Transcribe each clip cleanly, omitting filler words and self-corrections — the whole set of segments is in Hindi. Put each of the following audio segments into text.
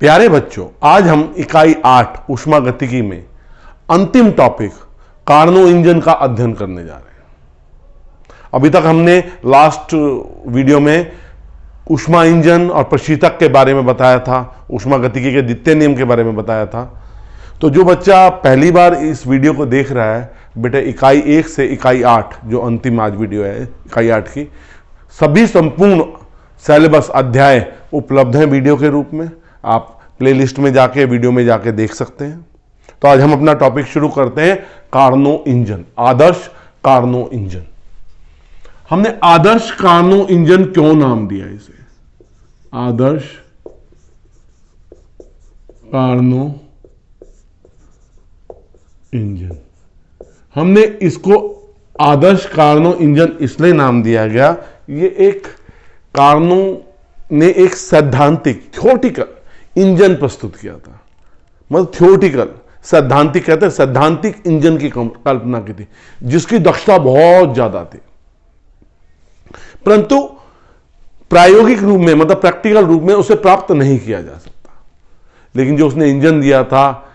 प्यारे बच्चों, आज हम इकाई 8 ऊष्मागतिकी में अंतिम टॉपिक कार्नो इंजन का अध्ययन करने जा रहे हैं। अभी तक हमने लास्ट वीडियो में ऊष्मा इंजन और प्रशीतक के बारे में बताया था, ऊष्मागतिकी के द्वितीय नियम के बारे में बताया था। तो जो बच्चा पहली बार इस वीडियो को देख रहा है, बेटा इकाई 1 से इकाई 8 जो अंतिम आज वीडियो है इकाई 8 की, सभी संपूर्ण सिलेबस अध्याय उपलब्ध हैं वीडियो के रूप में। आप प्लेलिस्ट में जाके वीडियो में जाके देख सकते हैं। तो आज हम अपना टॉपिक शुरू करते हैं, कार्नो इंजन, आदर्श कार्नो इंजन। हमने आदर्श कार्नो इंजन क्यों नाम दिया इसे? आदर्श कार्नो इंजन। हमने इसको आदर्श कार्नो इंजन इसलिए नाम दिया गया, ये एक कार्नो ने एक सैद्धांतिक थ्योरेटिकल इंजन प्रस्तुत किया था। मतलब थ्योरेटिकल, सैद्धांतिक कहते हैं, सैद्धांतिक इंजन की कल्पना की थी जिसकी दक्षता बहुत ज्यादा थी, परंतु प्रायोगिक रूप में मतलब प्रैक्टिकल रूप में उसे प्राप्त नहीं किया जा सकता। लेकिन जो उसने इंजन दिया था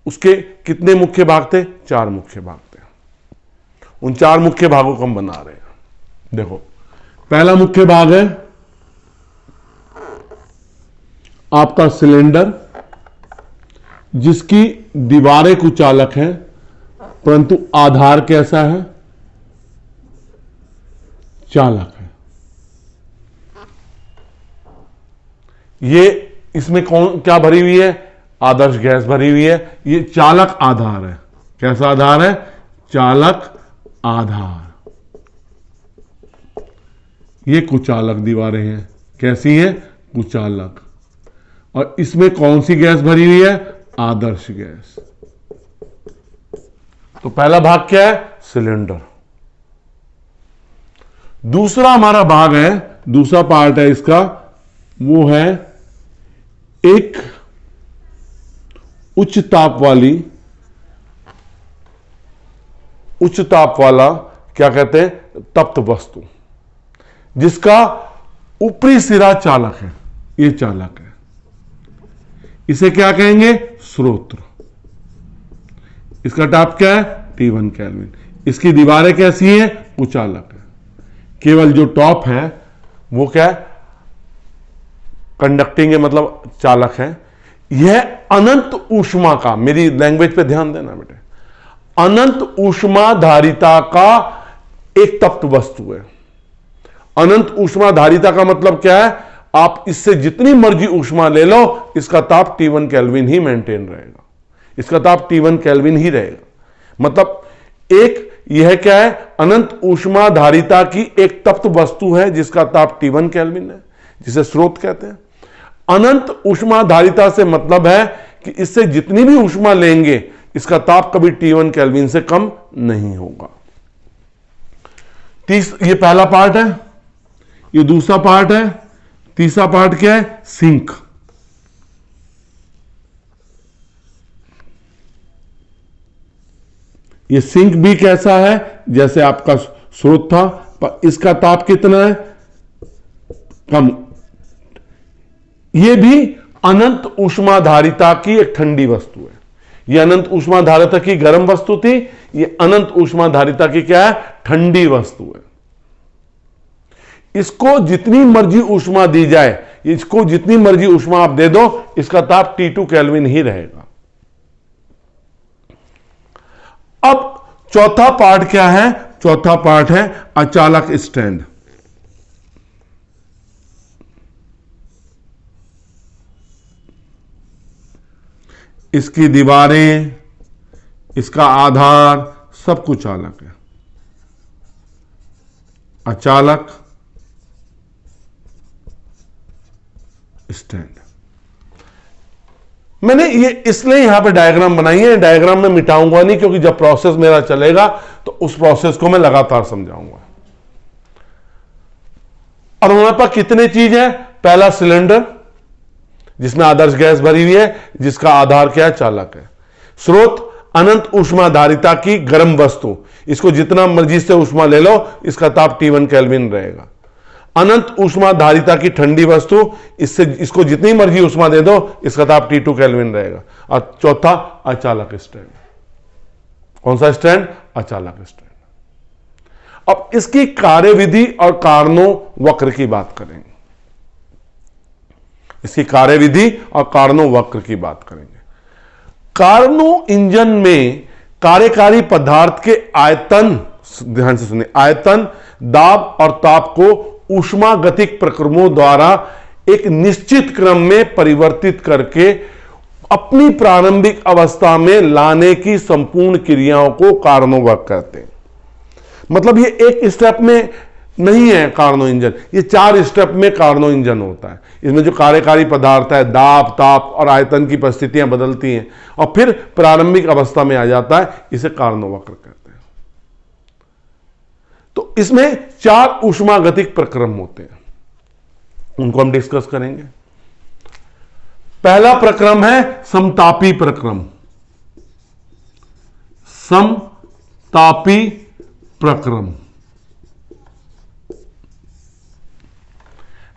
उसके कितने मुख्य भाग थे? 4 मुख्य भाग थे। उन 4 मुख्य भागों को हम बना रहे हैं। देखो, पहला मुख्य भाग है आपका सिलेंडर, जिसकी दीवारें कुचालक हैं परंतु आधार कैसा है? चालक है। ये इसमें कौन क्या भरी हुई है? आदर्श गैस भरी हुई है। ये चालक आधार है। कैसा आधार है? चालक आधार। ये कुचालक दीवारें हैं। कैसी है? कुचालक। और इसमें कौन सी गैस भरी हुई है? आदर्श गैस। तो पहला भाग क्या है? सिलेंडर। दूसरा हमारा भाग है, दूसरा पार्ट है इसका, वो है एक उच्च ताप वाला क्या कहते हैं? तप्त वस्तु, जिसका ऊपरी सिरा चालक है। ये चालक है। इसे क्या कहेंगे? स्रोत। इसका ताप क्या है? T1 kelvin. इसकी दीवारें कैसी हैं? कुचालक है। केवल जो टॉप है वो क्या है? कंडक्टिंग है, मतलब चालक है। यह अनंत ऊष्मा का, मेरी लैंग्वेज पे ध्यान देना बेटे, अनंत ऊष्मा धारिता का एक तप्त वस्तु है। अनंत ऊष्मा धारिता का मतलब क्या है? आप इससे जितनी मर्जी ऊष्मा ले लो, इसका ताप T1 केल्विन ही मेंटेन रहेगा। इसका ताप T1 केल्विन ही रहेगा। मतलब एक यह क्या है? अनंत ऊष्मा धारिता की एक तप्त वस्तु है जिसका ताप T1 केल्विन है, जिसे स्रोत कहते हैं। अनंत ऊष्मा धारिता से मतलब है कि इससे जितनी भी ऊष्मा लेंगे इसका ताप कभी T1 केल्विन से कम नहीं होगा। ये पहला पार्ट है। ये दूसरा पार्ट है। तीसरा पार्ट क्या है? सिंक। ये सिंक भी कैसा है? जैसे आपका स्रोत था, पर इसका ताप कितना है? कम। ये भी अनंत ऊष्मा धारिता की एक ठंडी वस्तु है। ये अनंत ऊष्मा धारिता की गर्म वस्तु थी, ये अनंत ऊष्मा धारिता की क्या है? ठंडी वस्तु है। इसको जितनी मर्जी ऊष्मा दी जाए, इसको जितनी मर्जी ऊष्मा आप दे दो, इसका ताप T2 केल्विन ही रहेगा। अब चौथा पार्ट क्या है? चौथा पार्ट है अचालक स्टैंड। इसकी दीवारें, इसका आधार सब कुछ चालक है। अचालक स्टैंड। मैंने ये इसलिए यहां पे डायग्राम बनाई है। डायग्राम में मिटाऊंगा नहीं, क्योंकि जब प्रोसेस मेरा चलेगा तो उस प्रोसेस को मैं लगातार समझाऊंगा। और हमारे पास कितने चीज है? पहला सिलेंडर, जिसमें आदर्श गैस भरी हुई है, जिसका आधार क्या है? चालक है। स्रोत अनंत ऊष्माधारिता की गर्म वस्तु, इसको जितना मर्जी से ऊष्मा ले लो, इसका ताप T1 केल्विन रहेगा। अनंत ऊष्माधारिता की ठंडी वस्तु, इसको जितनी मर्जी ऊष्मा दे दो, इसका ताप T2 केल्विन रहेगा। और चौथा अचालक स्ट्रैंड। कौन सा स्ट्रैंड? अचालक स्ट्रैंड। अब इसकी कार्यविधि और कारणों वक्र की बात करेंगे। इसकी कार्यविधि और कारणों वक्र की बात करेंगे। कार्नो इंजन में कार्यकारी पदार्थ के आयतन, ध्यान से सुनिए, आयतन, दाब और ताप को ऊष्मागतिक प्रक्रमों द्वारा एक निश्चित क्रम में परिवर्तित करके अपनी प्रारंभिक अवस्था में लाने की संपूर्ण क्रियाओं को कार्नो वक्र कहते हैं। मतलब ये एक स्टेप में नहीं है कार्नो इंजन, ये 4 स्टेप में कार्नो इंजन होता है। इसमें जो कार्यकारी पदार्थ है, दाब, ताप और आयतन की परिस्थितियां बदलती हैं और फिर प्रारंभिक अवस्था में आ जाता है, इसे कार्नो वक्र कहते हैं। तो इसमें 4 ऊष्मागतिक प्रक्रम होते हैं, उनको हम डिस्कस करेंगे। पहला प्रक्रम है समतापी प्रक्रम। समतापी प्रक्रम,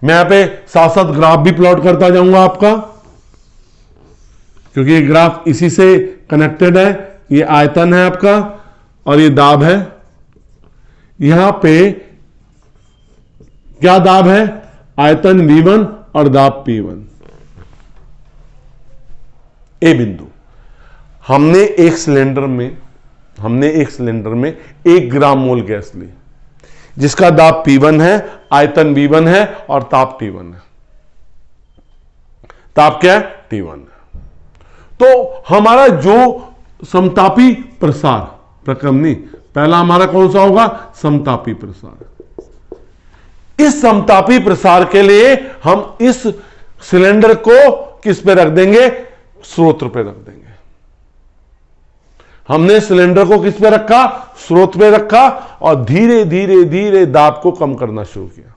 मैं यहां पे साथ साथ ग्राफ भी प्लॉट करता जाऊंगा आपका, क्योंकि ये ग्राफ इसी से कनेक्टेड है। ये आयतन है आपका और ये दाब है। यहां पे क्या दाब है? आयतन V1 और दाब P1। ए बिंदु, हमने एक सिलेंडर में 1 ग्राम मोल गैस ली, जिसका दाब P1 है, आयतन V1 है और ताप T1 है। ताप क्या है? T1 है। तो हमारा जो समतापी प्रसार प्रक्रम, नहीं, पहला हमारा कौन सा होगा? समतापी प्रसार। इस समतापी प्रसार के लिए हम इस सिलेंडर को किस पे रख देंगे? स्रोत पे रख देंगे। हमने सिलेंडर को किस पे रखा? स्रोत पे रखा और धीरे धीरे धीरे दाब को कम करना शुरू किया।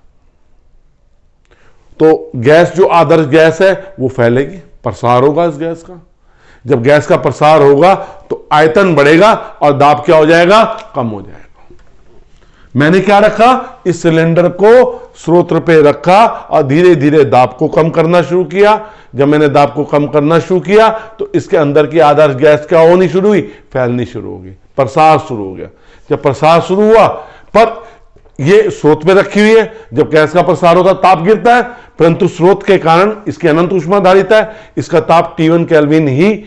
तो गैस, जो आदर्श गैस है, वो फैलेगी, प्रसार होगा इस गैस का। जब गैस का प्रसार होगा तो आयतन बढ़ेगा और दाब क्या हो जाएगा? कम हो जाएगा। मैंने क्या रखा? इस सिलेंडर को स्रोत पे रखा और धीरे धीरे दाब को कम करना शुरू किया। जब मैंने दाब को कम करना शुरू किया तो इसके अंदर की आदर्श गैस क्या होनी शुरू हुई? फैलनी शुरू हो गई, प्रसार शुरू हो गया। जब प्रसार शुरू हुआ, पर ये स्रोत पे रखी हुई है, जब गैस का प्रसार होता ताप गिरता है, परंतु स्रोत के कारण इसकी अनंत ऊष्माधारिता है, इसका ताप T1 केल्विन ही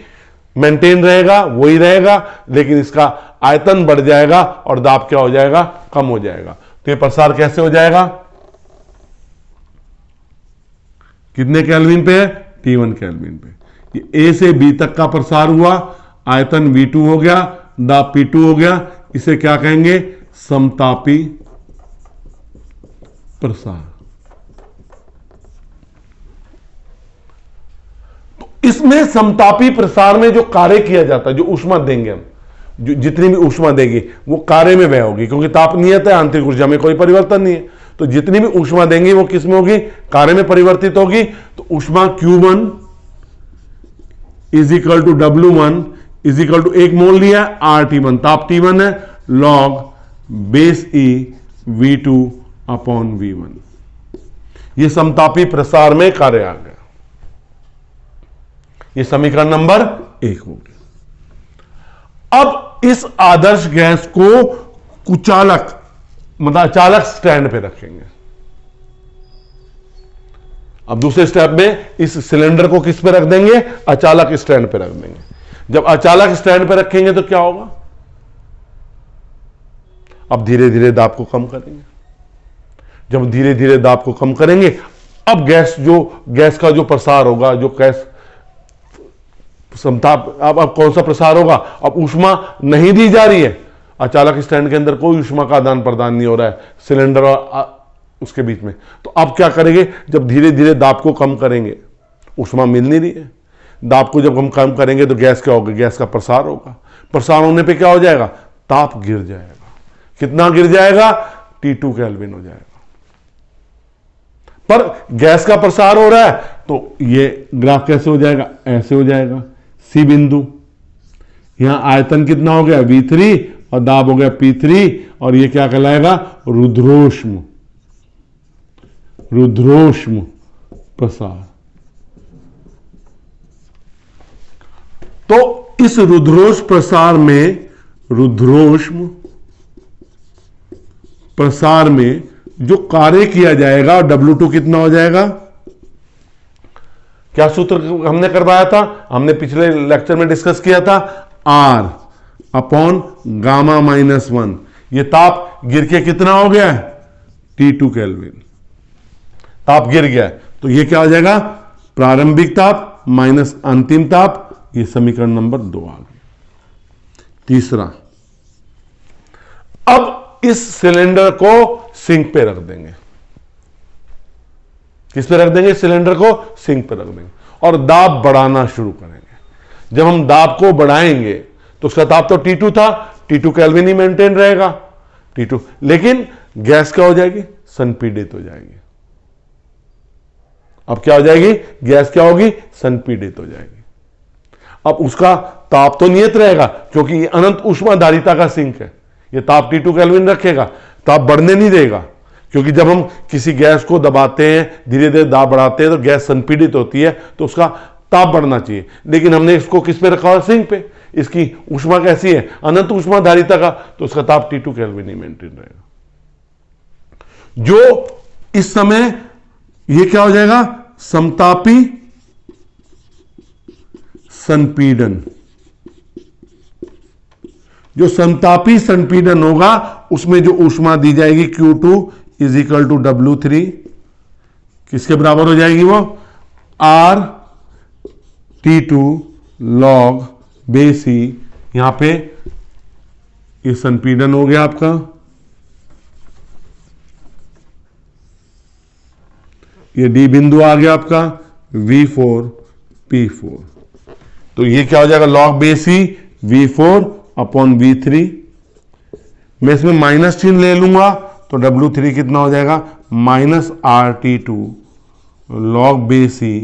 मेंटेन रहेगा, वही रहेगा, लेकिन इसका आयतन बढ़ जाएगा और दाब क्या हो जाएगा? कम हो जाएगा। तो ये प्रसार कैसे हो जाएगा? कितने केल्विन पे है? T1 केल्विन पे। ये A से B तक का प्रसार हुआ, आयतन V2 हो गया, दाब P2 हो गया। इसे क्या कहेंगे? समतापी प्रसार। तो इसमें समतापी प्रसार में जो कार्य किया जाता है, जो ऊष्मा देंगे हम, जो जितनी भी ऊष्मा देगी वो कार्य में व्यय होगी, क्योंकि ताप नियत है, आंतरिक ऊर्जा में कोई परिवर्तन नहीं है। तो जितनी भी ऊष्मा देंगी वो किस में होगी? कार्य में परिवर्तित होगी। तो ऊष्मा Q1 is equal to W1 is equal to 1 mole लिया RT1, ताप T1 है, log base E V2 upon V1। ये समतापी प्रसार में कार्य आ गया। ये समीकरण नंबर 1 हो गया। अब इस आदर्श गैस को कुचालक, मतलब अचालक स्टैंड पे रखेंगे। अब दूसरे स्टेप में इस सिलेंडर को किस पे रख देंगे? अचालक स्टैंड पे रख देंगे। जब अचालक स्टैंड पे रखेंगे तो क्या होगा? अब धीरे धीरे दाब को कम करेंगे। जब धीरे धीरे दाब को कम करेंगे, अब गैस का जो प्रसार होगा, जो गैस समताप, अब कौन सा प्रसार होगा? अब ऊष्मा नहीं दी जा रही है, अचालक स्टैंड के अंदर कोई ऊष्मा का आदान प्रदान नहीं हो रहा है सिलेंडर और उसके बीच में। तो अब क्या करेंगे? जब धीरे धीरे दाब को कम करेंगे, ऊष्मा मिल नहीं रही है, दाब को जब हम कम करेंगे तो गैस क्या होगा? गैस का प्रसार होगा। प्रसार होने पे क्या हो जाएगा? ताप गिर जाएगा। कितना गिर जाएगा? T2 केल्विन हो जाएगा। पर गैस का प्रसार हो रहा है तो ये ग्राफ कैसे हो जाएगा? ऐसे हो जाएगा। सी बिंदु, यहां आयतन कितना हो गया V3 और दाब हो गया P3 और ये क्या कहलाएगा रुद्रोष्म, रुद्रोष्म प्रसार। तो इस रुद्रोष्म प्रसार में, रुद्रोष्म प्रसार में जो कार्य किया जाएगा W2 कितना हो जाएगा, क्या सूत्र हमने करवाया था, हमने पिछले लेक्चर में डिस्कस किया था, R अपॉन गामा माइनस 1। ये ताप गिर के कितना हो गया है T2 केल्विन, ताप गिर गया, तो ये क्या हो जाएगा प्रारंभिक ताप माइनस अंतिम ताप। ये समीकरण नंबर 2 आ गया। तीसरा, अब इस सिलेंडर को सिंक पे रख देंगे। किस पे रख देंगे, सिलेंडर को सिंक पे रख देंगे और दाब बढ़ाना शुरू करेंगे। जब हम दाब को बढ़ाएंगे तो उसका ताप तो T2 था, T2 केल्विन ही मेंटेन रहेगा T2, लेकिन गैस क्या हो जाएगी, संपीड़ित हो जाएगी। अब क्या हो जाएगी, गैस क्या होगी, संपीड़ित हो जाएगी। अब उसका ताप तो नियत रहेगा क्योंकि ये अनंत ऊष्माधारिता का सिंक है, ये ताप T2 केल्विन रखेगा, ताप बढ़ने नहीं देगा। क्योंकि जब हम किसी गैस को दबाते हैं, धीरे धीरे दाब बढ़ाते हैं तो गैस संपीड़ित होती है, तो उसका ताप बढ़ना चाहिए। लेकिन हमने इसको किस पे रखा हुआ, सिंक पे। इसकी ऊष्मा कैसी है, अनंत ऊष्माधारिता का, तो उसका ताप T2 केल्विन ही मेंटेन रहेगा। जो इस समय ये क्या हो जाएगा, समतापी संपीड़न। जो समतापी संपीड़न होगा उसमें जो ऊष्मा दी जाएगी Q2 is equal to W3, किसके बराबर हो जाएगी वो, R T2 log बेसी। यहां पे ये संपीड़न हो गया आपका, ये D बिंदु आ गया आपका V4 P4, तो ये क्या हो जाएगा log बेसी V4 अपॉन V3। मैं इसमें माइनस चिन्ह ले लूंगा तो W3 कितना हो जाएगा माइनस RT2 log बेसी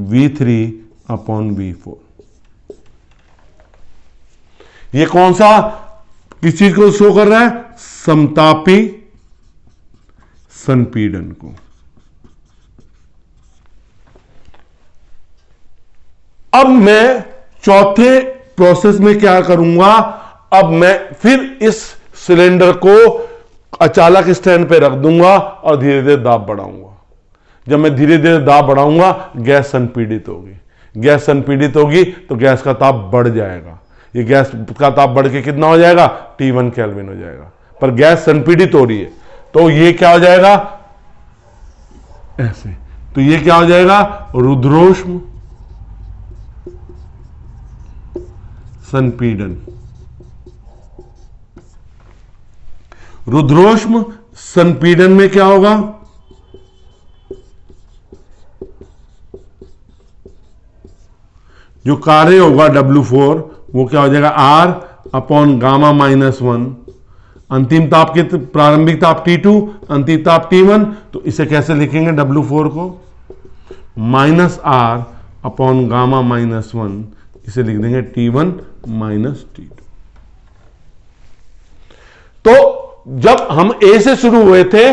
V3 अपॉन V4। ये कौन सा, किस चीज को शो कर रहा है, समतापी संपीड़न को। अब मैं चौथे प्रोसेस में क्या करूंगा, अब मैं फिर इस सिलेंडर को अचालक स्टैंड पे रख दूंगा और धीरे धीरे दाब बढ़ाऊंगा। जब मैं धीरे धीरे दाब बढ़ाऊंगा गैस संपीड़ित होगी, गैस संपीड़ित होगी तो गैस का ताप बढ़ जाएगा। ये गैस का ताप बढ़ के कितना हो जाएगा, T1 केल्विन हो जाएगा, पर गैस संपीड़ित हो रही है, तो ये क्या हो जाएगा ऐसे, तो ये क्या हो जाएगा रुद्रोष्म संपीड़न। रुद्रोष्म संपीड़न में क्या होगा, जो कार्य होगा W4 वो क्या हो जाएगा R अपॉन गामा माइनस 1। अंतिम ताप के प्रारंभिक ताप T2, अंतिम ताप T1, तो इसे कैसे लिखेंगे W4 को, minus R upon gamma minus 1, इसे लिख देंगे T1 माइनस T2। तो जब हम A से शुरू हुए थे,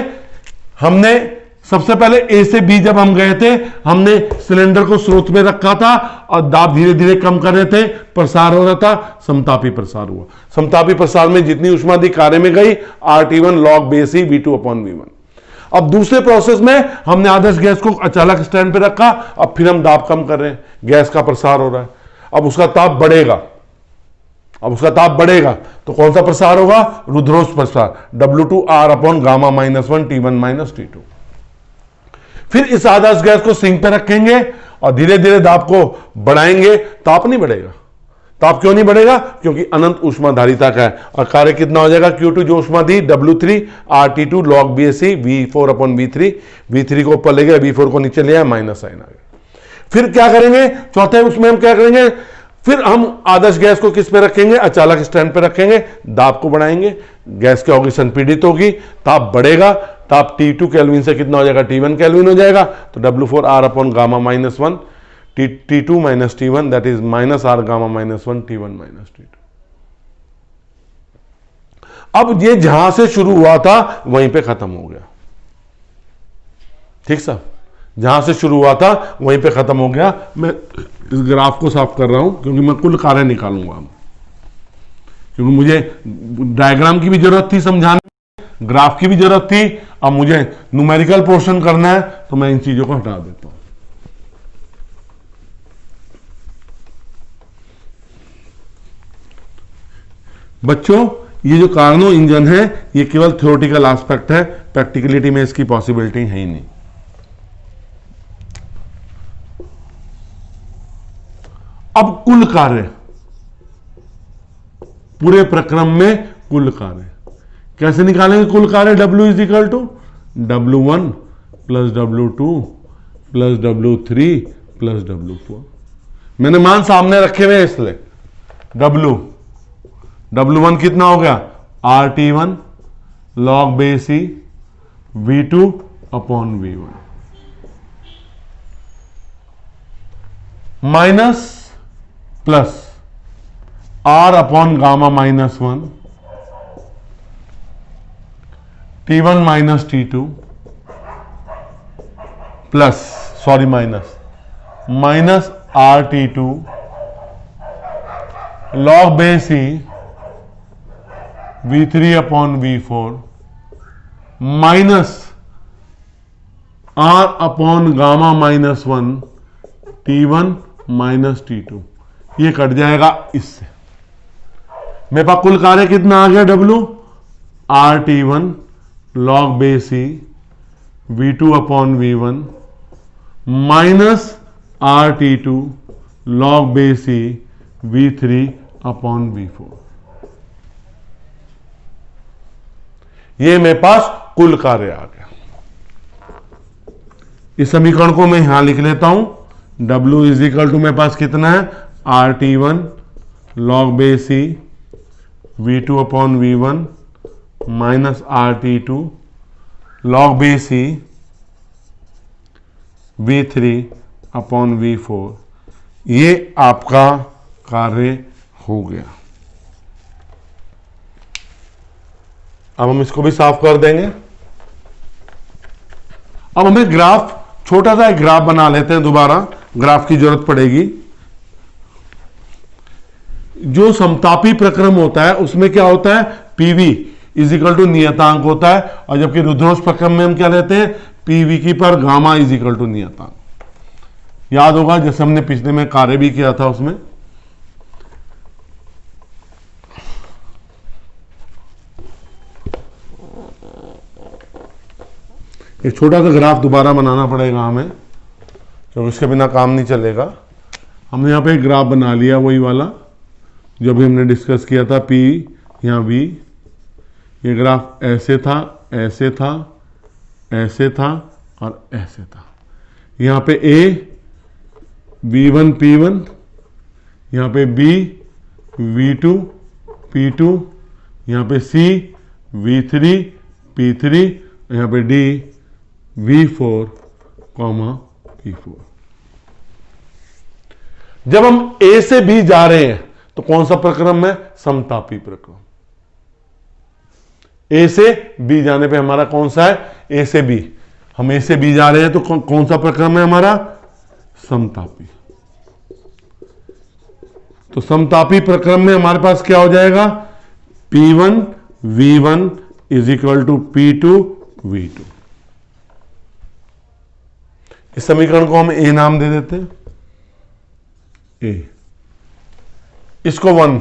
हमने सबसे पहले A से B जब हम गए थे, हमने सिलेंडर को स्रोत में रखा था और दाब धीरे धीरे कम कर रहे थे, प्रसार हो रहा था, समतापी प्रसार हुआ। समतापी प्रसार में जितनी ऊष्मा अधिक कार्य में गई RT1 log बेसी V2 अपॉन V1। अब दूसरे प्रोसेस में हमने आदर्श गैस को अचालक स्टैंड पे रखा, अब फिर हम दाब कम कर रहे हैं, गैस का प्रसार हो रहा है, अब उसका ताप बढ़ेगा, अब उसका ताप बढ़ेगा तो कौन सा प्रसार होगा, रुद्रोष्म प्रसार, W2 R upon gamma minus 1 T1 minus T2। फिर इस आदर्श गैस को सिंक पे रखेंगे और धीरे धीरे दाब को बढ़ाएंगे, ताप नहीं बढ़ेगा। ताप क्यों नहीं बढ़ेगा, क्योंकि अनंत ऊष्माधारिता का है और कार्य कितना हो जाएगा, Q2 जो ऊष्मा दी W3 RT2 log बेसी V4 अपॉन V3, V3 को ऊपर ले गया, V4 को नीचे ले आया, माइनस साइन आ गया। फिर क्या करेंगे, चौथे उसमें हम क्या करेंगे, फिर हम आदर्श गैस को किस पे रखेंगे, अचालक स्टैंड पे रखेंगे, दाब को बढ़ाएंगे, गैस क्या होगी, संपीड़ित होगी, ताप बढ़ेगा, ताप T2 केल्विन से कितना हो जाएगा, T1 केल्विन हो जाएगा, तो W4 R upon gamma minus 1 T2 minus T1 that is minus R gamma minus 1 T1 minus T2। अब ये जहां से शुरू हुआ था वहीं पे खत्म हो गया। ठीक साहब, जहां से शुरू हुआ था वहीं पे खत्म हो गया। मैं इस ग्राफ को साफ कर रहा हूं क्योंकि मैं कुल कार्य निकालूंगा, क्योंकि मुझे डायग्राम की भी जरूरत थी समझाने, ग्राफ की भी जरूरत थी। अब मुझे न्यूमेरिकल पोर्शन करना है तो मैं इन चीजों को हटा देता हूं। बच्चों, ये जो कार्नो इंजन है ये केवल थ्योरेटिकल एस्पेक्ट है, प्रैक्टिकलिटी में इसकी पॉसिबिलिटी है ही नहीं। अब कुल कार्य, पूरे प्रक्रम में कुल कार्य कैसे निकालेंगे? कुल कार्य W is equal to W1 plus W2 plus W3 plus W4। मैंने मान सामने रखे हुए इसलिए W1 कितना हो गया? RT1 log base C V2 upon V1 minus plus R upon gamma minus 1 T1 minus T2 plus minus RT2 log base C V3 upon V4 minus R upon gamma minus 1 T1 minus T2। ये कट जाएगा इससे। मेरे पास कुल कार्य कितना आ गया? W RT1 log base C V2 upon V1 minus RT2 log base C V3 upon V4। ये मेरे पास कुल कार्य आ गया। इस समीकरण को मैं यहां लिख लेता हूं। W इज इक्वल टू मेरे पास कितना है? RT1 log base C V2 upon V1 minus RT2 log base C V3 upon V4। ये आपका कार्य हो गया। अब हम इसको भी साफ कर देंगे। अब हमें ग्राफ, छोटा सा एक ग्राफ बना लेते हैं। दोबारा ग्राफ की जरूरत पड़ेगी। जो समतापी प्रक्रम होता है उसमें क्या होता है? PV इज इक्वल टू नियतांक होता है, और जबकि रुद्रोष प्रक्रम में हम क्या लेते हैं? PV की पर गामा इज इक्वल टू नियतांक। याद होगा जैसे हमने पिछले में कार्य भी किया था उसमें। एक छोटा सा ग्राफ दोबारा बनाना पड़ेगा हमें, क्योंकि उसके बिना काम नहीं चलेगा। हमने यहाँ पे एक ग्राफ बना लिया, वही वाला जो भी हमने डिस्कस किया था। P यहाँ V, ये ग्राफ ऐसे था, ऐसे था, ऐसे था और ऐसे था। यहाँ पे A V1 P1, यहाँ पे B V2 P2, यहाँ पे C V3 P3, यहाँ पे D V4 P4। जब हम A से B जा रहे हैं तो कौन सा प्रक्रम है? समतापी प्रक्रम। A से B जाने पे हमारा कौन सा है? A से B। हम A से B जा रहे हैं तो कौन सा प्रक्रम है हमारा? समतापी। तो समतापी प्रक्रम में हमारे पास क्या हो जाएगा? P1 V1 is equal to P2 V2। इस समीकरण को हम A नाम दे देते हैं। A, इसको 1,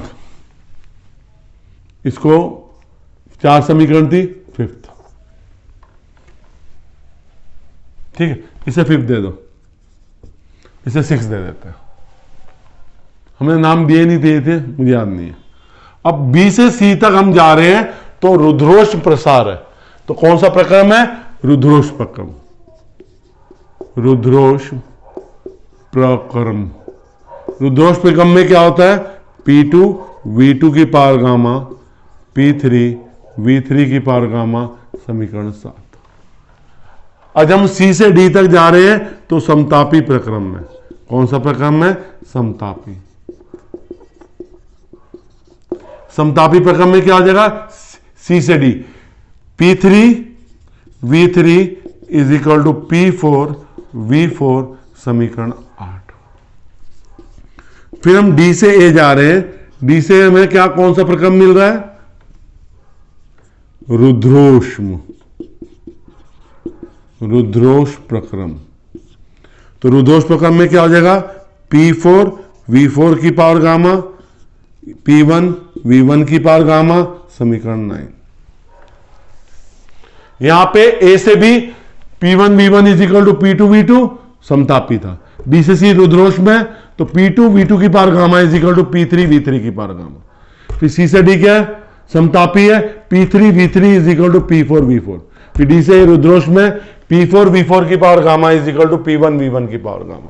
इसको 4 समीकरण थी, 5th। ठीक है, इसे 5th दे दो, इसे 6 दे देते हैं। हमने नाम दिए नहीं दिए थे, मुझे याद नहीं है। अब B से C तक हम जा रहे हैं तो रुद्रोष प्रसार है। तो कौन सा प्रक्रम है? रुद्रोष प्रक्रम। रुद्रोष प्रक्रम। रुद्रोष प्रक्रम में क्या होता है? P2 V2 की पावर गामा P3 V3 की पावर गामा, समीकरण 7। आज हम C से D तक जा रहे हैं तो समतापी प्रक्रम में कौन सा प्रक्रम है? समतापी। समतापी प्रक्रम में क्या हो जाएगा? सी से D, P3 V3 is equal to P4 V4, समीकरण 8। फिर हम डी से ए जा रहे हैं। डी से हमें क्या, कौन सा प्रक्रम मिल रहा है? रुद्रोष्म, रुद्रोष प्रक्रम। तो रुद्रोष प्रक्रम में क्या हो जाएगा? P4 V4 की पावर गामा, P1 V1 की पावर गामा, समीकरण 9। यहां पे ए से भी P1 V1 is equal to P2 V2 समतापी था। बी से सी रुद्रोष में, तो P2 V2 की power gamma is equal to P3 V3 की पावर गामा। फिर सी से डी क्या है? समतापी है, P3 V3 is equal to P4 V4। फिर डी से रुद्रोष में P4 V4 की power gamma is equal to P1 V1 की पावर गामा।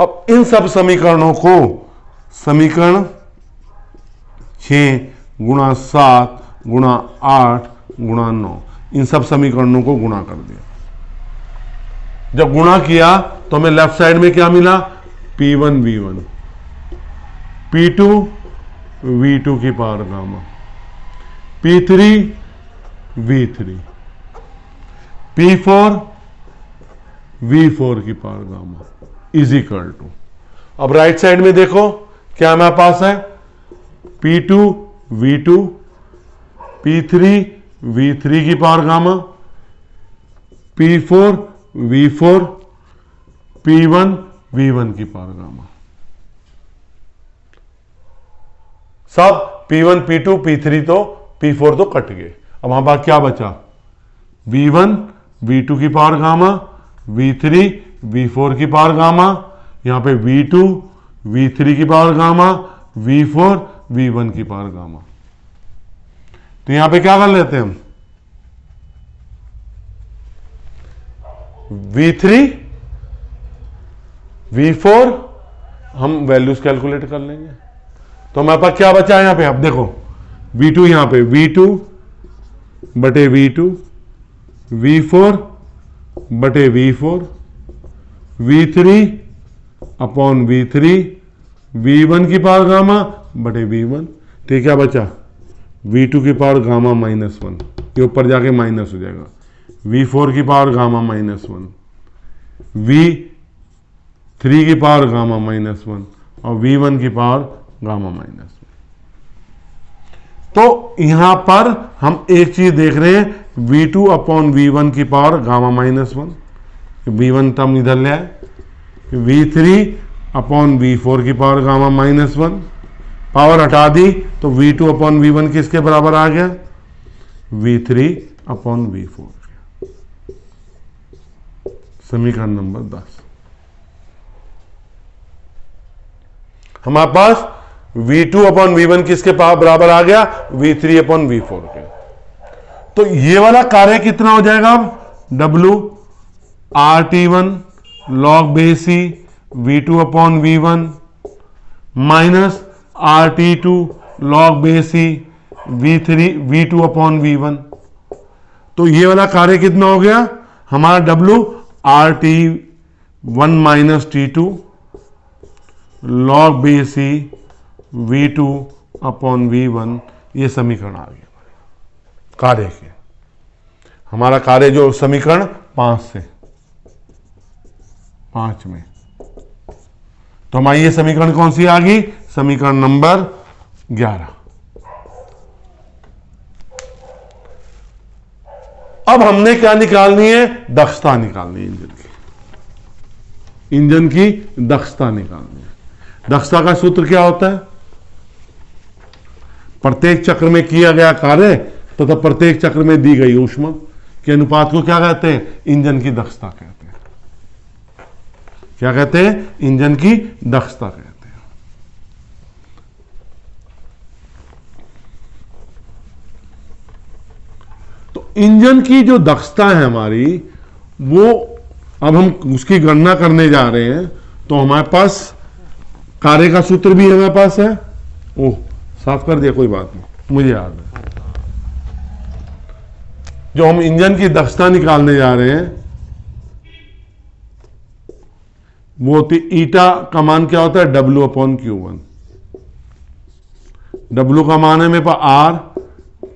अब इन सब समीकरणों को समीकरण 6 गुणा 7 गुणा 8 गुणा 9, इन सब समीकरणों को गुणा कर दिया। जब गुणा किया तो हमें लेफ्ट साइड में क्या मिला? P1 V1, P2 V2 की power gamma, P3 V3, P4 V4 की power gamma is equal to, अब राइट साइड में देखो क्या हमारे पास है? P2 V2, P3 V3 की power gamma, P4 V4, P1 V1 की पावर गामा। सब P1 P2 P3 तो P4 तो कट गए। अब हमारे पास क्या बचा? V1 V2 की पावर गामा, V3 V4 की पावर गामा, यहां पे V2 V3 की पावर गामा, V4 V1 की पावर गामा। तो यहां पे क्या कर लेते हैं हम? V3 V4 हम वैल्यूज कैलकुलेट कर लेंगे। तो हमारे पास क्या बचा है यहां पे? अब देखो V2 यहां पे V2 बटे V2, V4 बटे V4, V3 upon V3, V1 की पावर गामा बटे V1। तो क्या बचा? V2 की पावर गामा -1, ये ऊपर जाके माइनस हो जाएगा। V4 की पावर गामा -1, V3 की पावर गामा -1 और V1 की पावर गामा -1। तो यहां पर हम एक चीज देख रहे हैं, V2 अपॉन V1 की पावर गामा -1, V1 टर्म इधर ले आए, V3 अपॉन V4 की पावर गामा -1, पावर हटा दी तो V2 अपॉन V1 किसके बराबर आ गया? V3 upon V4। समीकरण नंबर 10। हमारे पास V2 अपॉन V1 किसके बराबर आ गया? V3 अपॉन V4 के। तो ये वाला कार्य कितना हो जाएगा? अब W RT1 log base C V2 upon V1 minus RT2 log base C V2 upon V1। तो ये वाला कार्य कितना हो गया हमारा? W RT1 minus T2 log base C V2 upon V1, ये समीकरण आ गया कार्य के। हमारा कार्य जो समीकरण 5 में, तो हमारी ये समीकरण कौन सी आ गई? समीकरण नंबर 11। अब हमने क्या निकालनी है? दक्षता निकालनी है इंजन की। इंजन की दक्षता निकालनी है। दक्षता का सूत्र क्या होता है? प्रत्येक चक्र में किया गया कार्य तथा तो प्रत्येक चक्र में दी गई ऊष्मा के अनुपात को क्या कहते हैं? इंजन की दक्षता कहते हैं। क्या कहते हैं? इंजन की दक्षता कहते हैं। तो इंजन की जो दक्षता है हमारी, वो अब हम उसकी गणना करने जा रहे हैं। तो हमारे पास कार्य का सूत्र भी हमारे पास है। ओह, साफ कर दिया, कोई बात नहीं, मुझे याद है। जो हम इंजन की दक्षता निकालने जा रहे हैं, वो होती ईटा का मान क्या होता है W/Q1। W का मान है मेरे पास R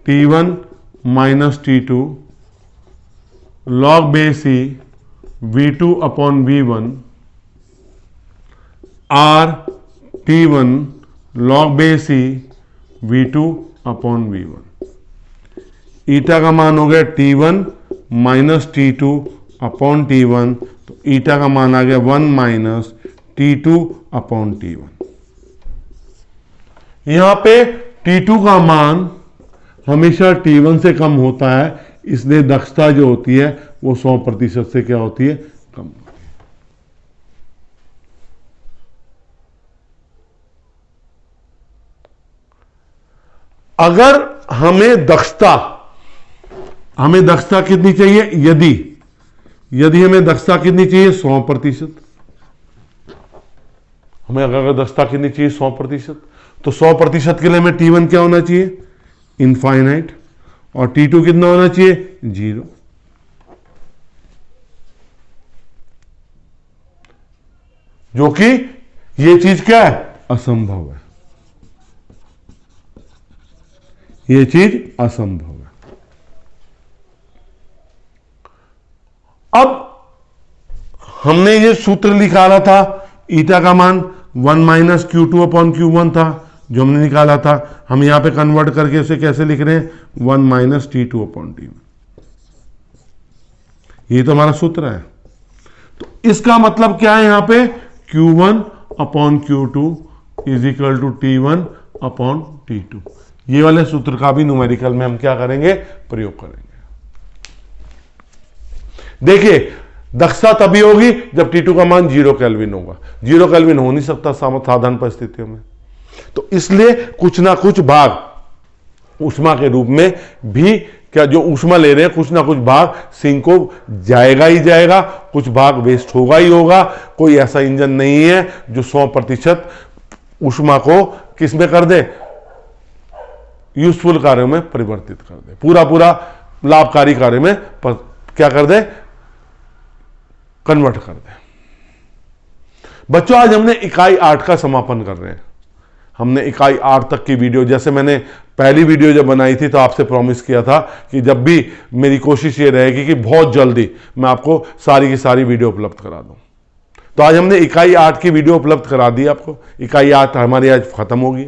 T1 minus T2 log base E V2/V1 R T1 log base E V2/V1। ईटा का मान हो गया T1 माइनस T2/T1, तो ईटा का मान आ गया 1 माइनस T2/T1। यहां पे T2 का मान हमेशा T1 से कम होता है, इसलिए दक्षता जो होती है वो 100% से क्या होती है, कम होती है। अगर हमें दक्षता कितनी चाहिए, यदि हमें दक्षता कितनी चाहिए 100%, हमें अगर दक्षता कितनी चाहिए 100%, तो 100% के लिए हमें T1 क्या होना चाहिए, इनफाइनाइट, और T2 कितना होना चाहिए, 0। जो कि ये चीज क्या है, असंभव है, ये चीज असंभव है। अब हमने ये सूत्र निकाला था, ईटा का मान 1 माइनस Q2/Q1 था जो हमने निकाला था, हम यहां पे कन्वर्ट करके उसे कैसे लिख रहे हैं, 1 माइनस T2/T1। ये तो हमारा सूत्र है। तो इसका मतलब क्या है, यहां पे Q1/Q2 is equal to T1/T2। ये वाले सूत्र का भी न्यूमेरिकल में हम क्या करेंगे, प्रयोग करेंगे। देखिए दक्षता तभी होगी जब T2 का मान 0 केल्विन होगा। 0 केल्विन हो नहीं सकता साधारण परिस्थितियों में, तो इसलिए कुछ ना कुछ भाग ऊष्मा के रूप में भी, क्या जो ऊष्मा ले रहे हैं कुछ ना कुछ भाग सिंक को जाएगा ही जाएगा, कुछ भाग वेस्ट होगा ही होगा। कोई ऐसा इंजन नहीं है जो 100% ऊष्मा को किस में कर दे, यूजफुल कार्यों में परिवर्तित कर दे, पूरा लाभकारी कार्य में क्या कर दे, कन्वर्ट कर दे। बच्चों आज हमने इकाई 8 का समापन कर रहे हैं। हमने इकाई 8 तक की वीडियो, जैसे मैंने पहली वीडियो जब बनाई थी तो आपसे प्रॉमिस किया था कि जब भी मेरी कोशिश ये रहेगी कि बहुत जल्दी मैं आपको सारी की सारी वीडियो उपलब्ध करा दूं। तो आज हमने इकाई 8 की वीडियो उपलब्ध करा दी आपको। इकाई 8 हमारी आज खत्म होगी।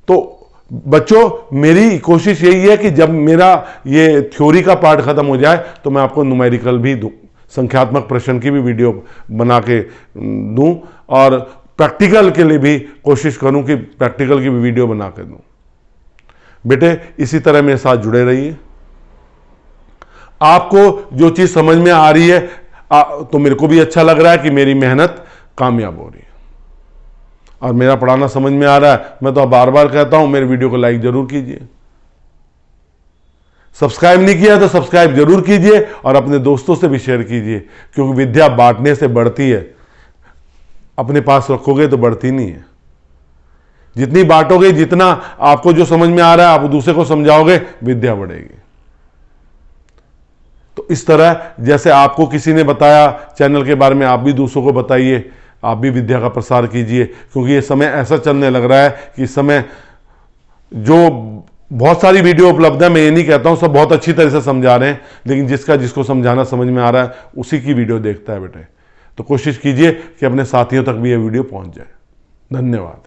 तो बच्चों मेरी कोशिश यही है कि जब मेरा ये थ्योरी का पार्ट खत्म हो जाए तो मैं आपको न्यूमेरिकल भी दूं, संख्यात्मक प्रश्न की भी वीडियो बना के दूं, और प्रैक्टिकल के लिए भी कोशिश करूं कि प्रैक्टिकल की भी वीडियो बना के दूं। बेटे इसी तरह मेरे साथ जुड़े रहिए। आपको जो चीज समझ में आ रही है तो मेरे को भी अच्छा लग रहा है कि मेरी मेहनत कामयाब हो रही है और मेरा पढ़ाना समझ में आ रहा है। मैं तो बार बार कहता हूं मेरे वीडियो को लाइक जरूर कीजिए, सब्सक्राइब नहीं किया तो सब्सक्राइब जरूर कीजिए और अपने दोस्तों से भी शेयर कीजिए, क्योंकि विद्या बांटने से बढ़ती है, अपने पास रखोगे तो बढ़ती नहीं है। जितनी बांटोगे, जितना आपको जो समझ में आ रहा है आप दूसरे को समझाओगे, विद्या बढ़ेगी। तो इस तरह जैसे आपको किसी ने बताया चैनल के बारे में, आप भी दूसरों को बताइए, आप भी विद्या का प्रसार कीजिए, क्योंकि ये समय ऐसा चलने लग रहा है कि इस समय जो बहुत सारी वीडियो उपलब्ध है, मैं ये नहीं कहता हूं सब बहुत अच्छी तरह से समझा रहे हैं, लेकिन जिसको समझाना समझ में आ रहा है उसी की वीडियो देखता है बेटे। तो कोशिश कीजिए कि अपने साथियों तक भी ये वीडियो पहुंच जाए। धन्यवाद।